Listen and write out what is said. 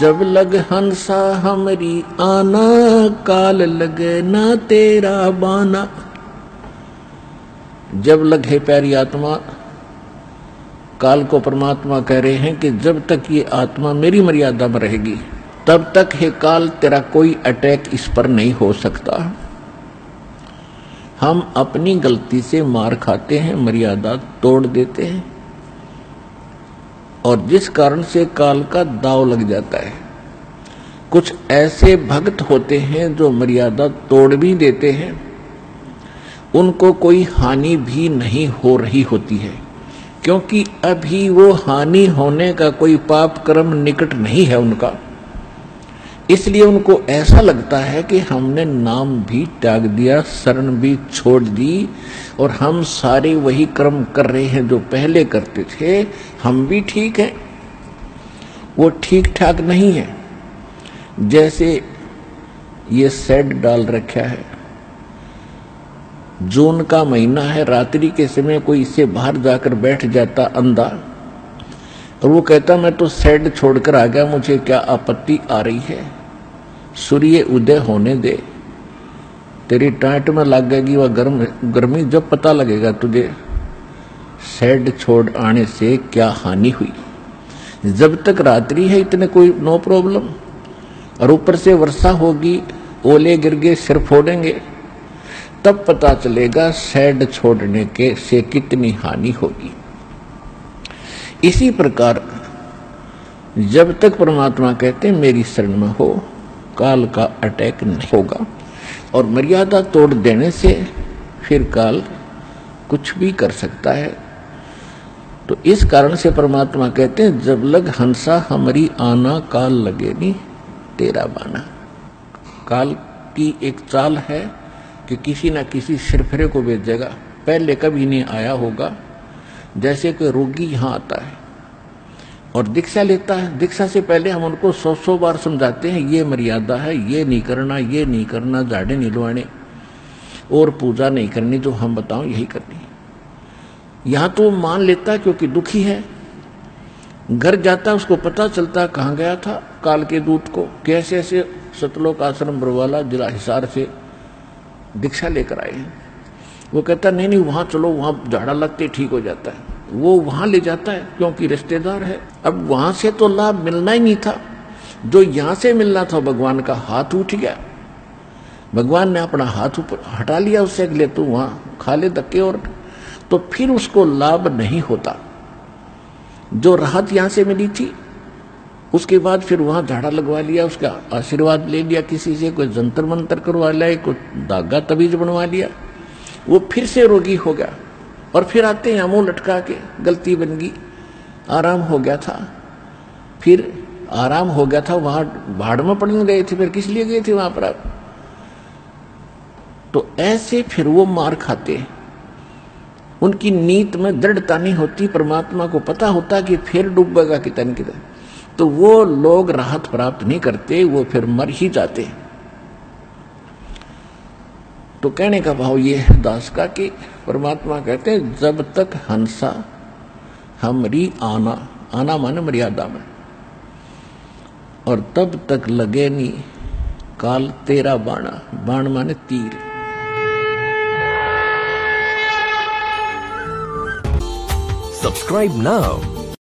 जब लग हंसा हमरी आना, काल लगे ना तेरा बाना। जब लग है प्यारी आत्मा, काल को परमात्मा कह रहे हैं कि जब तक ये आत्मा मेरी मर्यादा में रहेगी तब तक है काल तेरा कोई अटैक इस पर नहीं हो सकता। हम अपनी गलती से मार खाते हैं, मर्यादा तोड़ देते हैं और जिस कारण से काल का दाव लग जाता है। कुछ ऐसे भक्त होते हैं जो मर्यादा तोड़ भी देते हैं, उनको कोई हानि भी नहीं हो रही होती है, क्योंकि अभी वो हानि होने का कोई पाप कर्म निकट नहीं है उनका। इसलिए उनको ऐसा लगता है कि हमने नाम भी त्याग दिया, शरण भी छोड़ दी और हम सारे वही कर्म कर रहे हैं जो पहले करते थे, हम भी ठीक हैं। वो ठीक ठाक नहीं है। जैसे ये शेड डाल रखा है, जून का महीना है, रात्रि के समय कोई इससे बाहर जाकर बैठ जाता अंधा और वो कहता मैं तो शेड छोड़कर आ गया, मुझे क्या आपत्ति आ रही है, सूर्य उदय होने दे, तेरी टाट में लग गएगी वह गर्मी, जब पता लगेगा तुझे शेड छोड़ आने से क्या हानि हुई। जब तक रात्रि है इतने कोई नो प्रॉब्लम, और ऊपर से वर्षा होगी, ओले गिर गए, सिर फोड़ेंगे, तब पता चलेगा शेड छोड़ने के से कितनी हानि होगी। इसी प्रकार जब तक परमात्मा कहते हैं मेरी शरण में हो, काल का अटैक नहीं होगा, और मर्यादा तोड़ देने से फिर काल कुछ भी कर सकता है। तो इस कारण से परमात्मा कहते हैं जब लग हंसा हमारी आना, काल लगे नी तेरा बाना। काल की एक चाल है कि किसी ना किसी सिरफिरे को भेजेगा, पहले कभी नहीं आया होगा। जैसे कोई रोगी यहाँ आता है और दीक्षा लेता है, दीक्षा से पहले हम उनको 100 बार समझाते हैं ये मर्यादा है, ये नहीं करना, ये नहीं करना, झाड़े नहीं लुआने और पूजा नहीं करनी, जो हम बताओ यही करनी। यहां तो मान लेता है क्योंकि दुखी है, घर जाता है उसको पता चलता कहाँ गया था काल के दूत को, कैसे ऐसे सतलोक आश्रम बरवाला जिला हिसार से दीक्षा लेकर आए हैं। वो कहता नहीं नहीं वहां चलो, वहां झाड़ा लगते ठीक हो जाता है। वो वहां ले जाता है क्योंकि रिश्तेदार है। अब वहां से तो लाभ मिलना ही नहीं था, जो यहां से मिलना था भगवान का हाथ उठ गया, भगवान ने अपना हाथ ऊपर हटा लिया उससे, ले तू वहां खा ले धक्के, और तो फिर उसको लाभ नहीं होता। जो राहत यहां से मिली थी उसके बाद फिर वहां झाड़ा लगवा लिया, उसका आशीर्वाद ले लिया किसी से, कोई जंतर मंतर करवा लिया, कोई धागा तबीज बनवा लिया, वो फिर से रोगी हो गया। और फिर आते हैं मुंह लटका के, गलती बन गई, आराम हो गया था, फिर आराम हो गया था, वहां भाड़ में पड़ने गए थे, फिर किस लिए गए थे वहां पर आप। तो ऐसे फिर वो मार खाते, उनकी नीत में दृढ़ता नहीं होती, परमात्मा को पता होता कि फिर डूबेगा कितन कितन, तो वो लोग राहत प्राप्त नहीं करते, वो फिर मर ही जाते। तो कहने का भाव ये है दास का कि परमात्मा कहते हैं जब तक हंसा हमरी आना, आना माने मर्यादा में, और तब तक लगे नी काल तेरा बाणा, बाण माने तीर। Subscribe now